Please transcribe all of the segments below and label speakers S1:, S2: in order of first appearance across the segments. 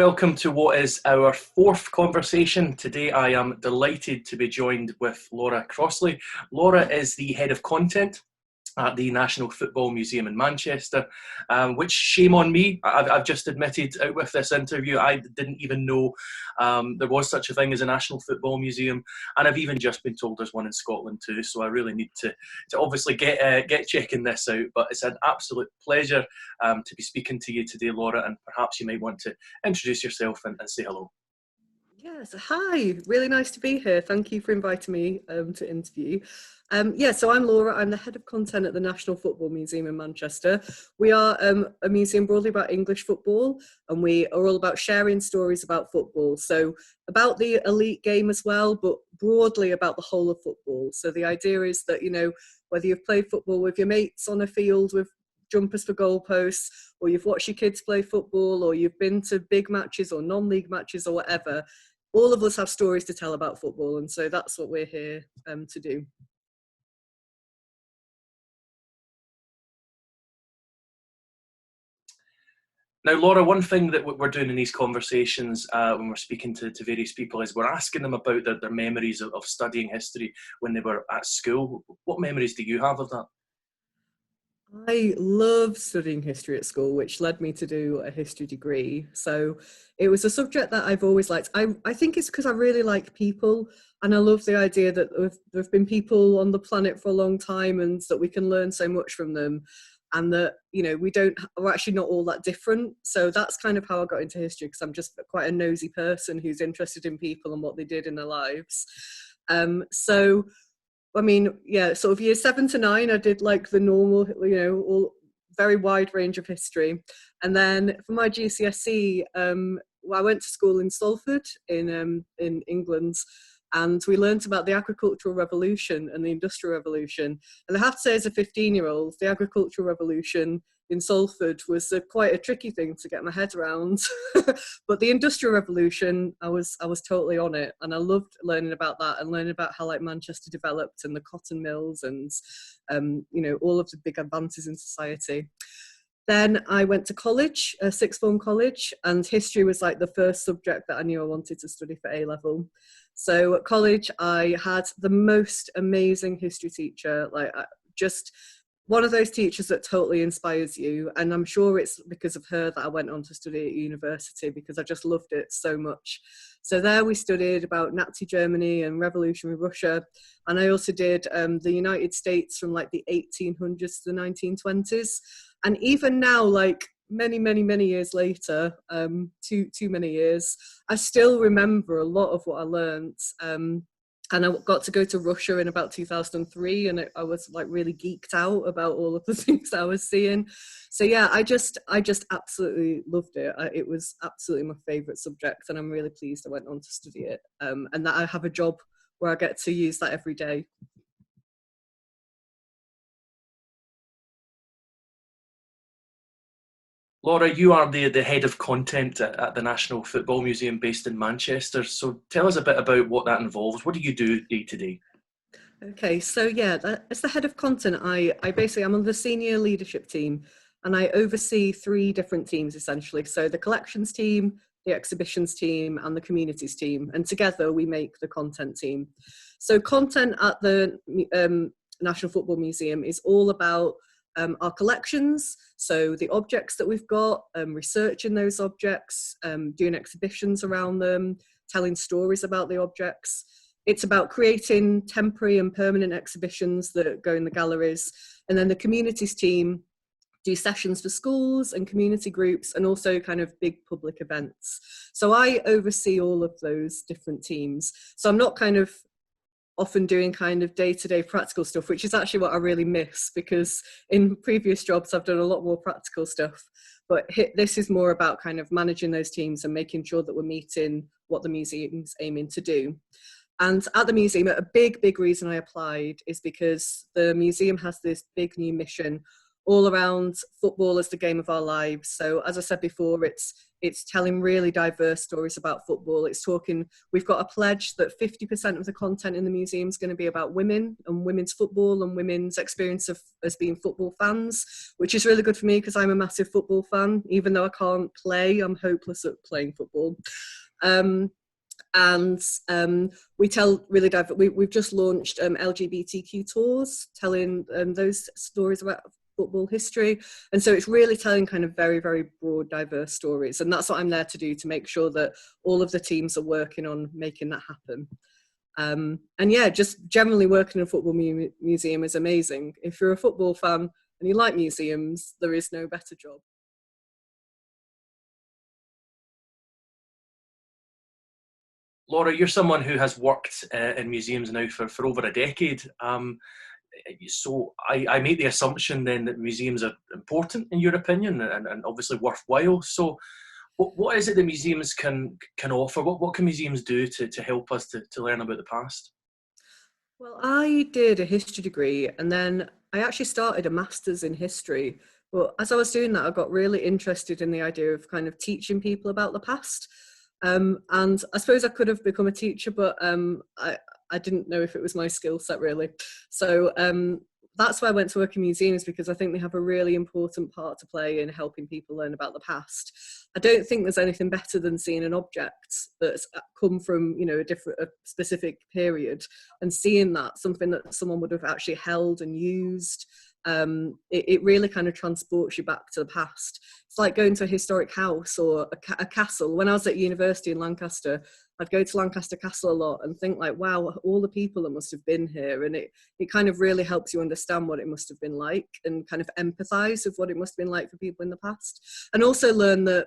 S1: welcome to what is our fourth conversation. Today I am delighted to be joined with Laura Crossley. Laura is the Head of Content at the National Football Museum in Manchester, which, shame on me, I've just admitted out with this interview, I didn't even know there was such a thing as a National Football Museum, and I've even just been told there's one in Scotland too, so I really need to obviously get checking this out. But it's an absolute pleasure to be speaking to you today, Laura, and perhaps you might want to introduce yourself and say hello.
S2: Yes, hi, really nice to be here. Thank you for inviting me to interview. So I'm Laura, I'm the Head of Content at the National Football Museum in Manchester. We are a museum broadly about English football, and we are all about sharing stories about football. So about the elite game as well, but broadly about the whole of football. So the idea is that, you know, whether you've played football with your mates on a field with jumpers for goalposts, or you've watched your kids play football, or you've been to big matches or non-league matches or whatever, all of us have stories to tell about football, and so that's what we're here to do.
S1: Now, Laura, one thing that we're doing in these conversations when we're speaking to various people is we're asking them about their memories of studying history when they were at school. What memories do you have of that?
S2: I love studying history at school, which led me to do a history degree. So it was a subject that I've always liked. I think it's because I really like people, and I love the idea that there have been people on the planet for a long time and that we can learn so much from them, and that, you know, we're actually not all that different. So that's kind of how I got into history, because I'm just quite a nosy person who's interested in people and what they did in their lives. So I mean, yeah, sort of year 7 to 9, I did like the normal, you know, all very wide range of history. And then for my GCSE, I went to school in Salford in England, and we learnt about the agricultural revolution and the industrial revolution. And I have to say, as a 15-year-old, the agricultural revolution in Salford was quite a tricky thing to get my head around. But the industrial revolution, I was totally on it, and I loved learning about that and learning about how like Manchester developed and the cotton mills and you know, all of the big advances in society. Then I went to college, sixth form college, and history was like the first subject that I knew I wanted to study for A level. So at college, I had the most amazing history teacher, just one of those teachers that totally inspires you. And I'm sure it's because of her that I went on to study at university, because I just loved it so much. So there we studied about Nazi Germany and revolutionary Russia. And I also did the United States from like the 1800s to the 1920s. And even now, like many years later, too many years, I still remember a lot of what I learned. And I got to go to Russia in about 2003, and I was like really geeked out about all of the things I was seeing. So yeah, I just absolutely loved it. It was absolutely my favourite subject, and I'm really pleased I went on to study it, and that I have a job where I get to use that every day.
S1: Laura, you are the head of content at the National Football Museum based in Manchester. So tell us a bit about what that involves. What do you do day to day?
S2: Okay, so yeah, as the head of content, I'm on the senior leadership team, and I oversee 3 different teams essentially. So the collections team, the exhibitions team, and the communities team, and together we make the content team. So content at the National Football Museum is all about our collections, so the objects that we've got, researching those objects, doing exhibitions around them, telling stories about the objects. It's about creating temporary and permanent exhibitions that go in the galleries. And then the communities team do sessions for schools and community groups, and also kind of big public events. So I oversee all of those different teams. So I'm not kind of often doing kind of day-to-day practical stuff, which is actually what I really miss, because in previous jobs I've done a lot more practical stuff, but this is more about kind of managing those teams and making sure that we're meeting what the museum's aiming to do. And at the museum, a big reason I applied is because the museum has this big new mission all around football as the game of our lives. So as I said before, it's telling really diverse stories about football. It's talking, we've got a pledge that 50% of the content in the museum is going to be about women and women's football and women's experience of as being football fans, which is really good for me because I'm a massive football fan. Even though I can't play, I'm hopeless at playing football. We tell really we've just launched LGBTQ tours, telling those stories about football history, and so it's really telling kind of very, very broad, diverse stories, and that's what I'm there to do, to make sure that all of the teams are working on making that happen. And yeah, just generally working in a football museum is amazing. If you're a football fan and you like museums, there is no better job.
S1: Laura, you're someone who has worked in museums now for over a decade. So I make the assumption then that museums are important in your opinion, and obviously worthwhile. So what is it that museums can offer? What can museums do to help us to learn about the past?
S2: Well, I did a history degree and then I actually started a master's in history. But as I was doing that, I got really interested in the idea of kind of teaching people about the past. And I suppose I could have become a teacher, but I didn't know if it was my skill set really. So that's why I went to work in museums, because I think they have a really important part to play in helping people learn about the past. I don't think there's anything better than seeing an object that's come from, you know, a specific period, and seeing that something that someone would have actually held and used. It really kind of transports you back to the past. It's like going to a historic house or a castle. When I was at university in Lancaster, I'd go to Lancaster Castle a lot and think like, wow, all the people that must have been here. And it kind of really helps you understand what it must have been like and kind of empathize with what it must have been like for people in the past. And also learn that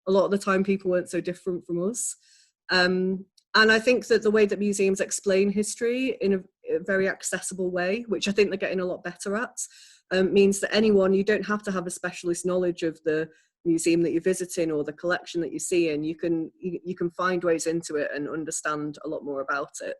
S2: a lot of the time people weren't so different from us. And I think that the way that museums explain history in a very accessible way, which I think they're getting a lot better at, means that anyone, you don't have to have a specialist knowledge of the museum that you're visiting or the collection that you're seeing. You can find ways into it and understand a lot more about it.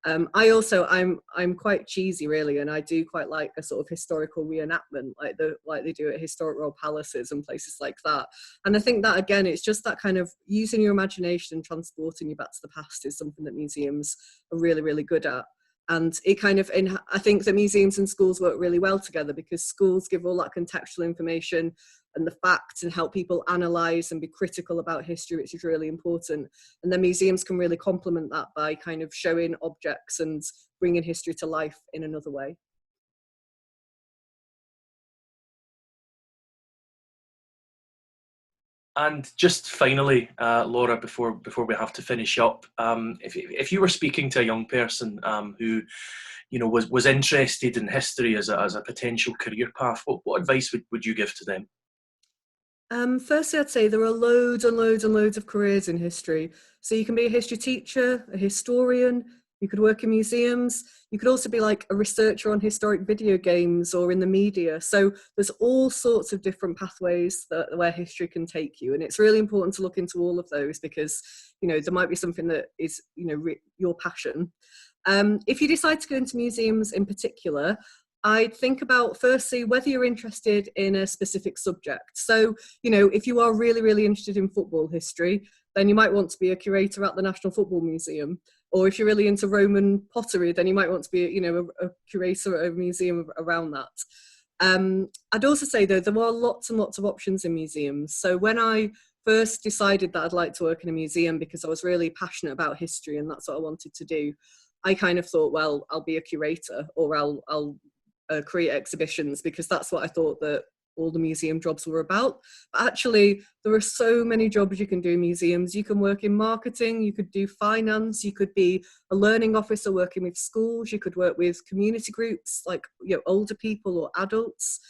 S2: I'm quite cheesy really, and I do quite like a sort of historical reenactment like they do at historic royal palaces and places like that. And I think that again, it's just that kind of using your imagination and transporting you back to the past is something that museums are really, really good at. And it kind of, and I think that museums and schools work really well together, because schools give all that contextual information and the facts and help people analyse and be critical about history, which is really important. And then museums can really complement that by kind of showing objects and bringing history to life in another way.
S1: And just finally, Laura, before we have to finish up, if you were speaking to a young person who, you know, was interested in history as a potential career path, what advice would you give to them?
S2: Firstly, I'd say there are loads and loads and loads of careers in history. So you can be a history teacher, a historian, you could work in museums, you could also be like a researcher on historic video games or in the media. So there's all sorts of different pathways where history can take you. And it's really important to look into all of those, because, you know, there might be something that is, you know, your passion. If you decide to go into museums in particular, I'd think about firstly whether you're interested in a specific subject. So, you know, if you are really, really interested in football history, then you might want to be a curator at the National Football Museum. Or if you're really into Roman pottery, then you might want to be, you know, a curator at a museum around that. I'd also say, though, there are lots and lots of options in museums. So when I first decided that I'd like to work in a museum because I was really passionate about history and that's what I wanted to do, I kind of thought, well, I'll be a curator, or I'll create exhibitions, because that's what I thought that all the museum jobs were about. But actually, there are so many jobs you can do in museums. You can work in marketing, you could do finance, you could be a learning officer working with schools, you could work with community groups like, you know, older people or adults.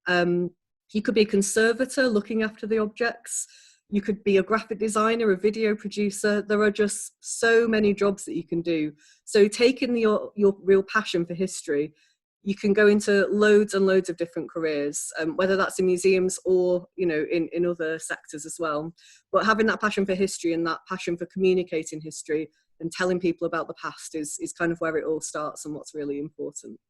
S2: You could be a conservator looking after the objects. You could be a graphic designer, a video producer. There are just so many jobs that you can do. So taking your real passion for history, you can go into loads and loads of different careers, whether that's in museums or, you know, in other sectors as well. But having that passion for history and that passion for communicating history and telling people about the past is kind of where it all starts and what's really important.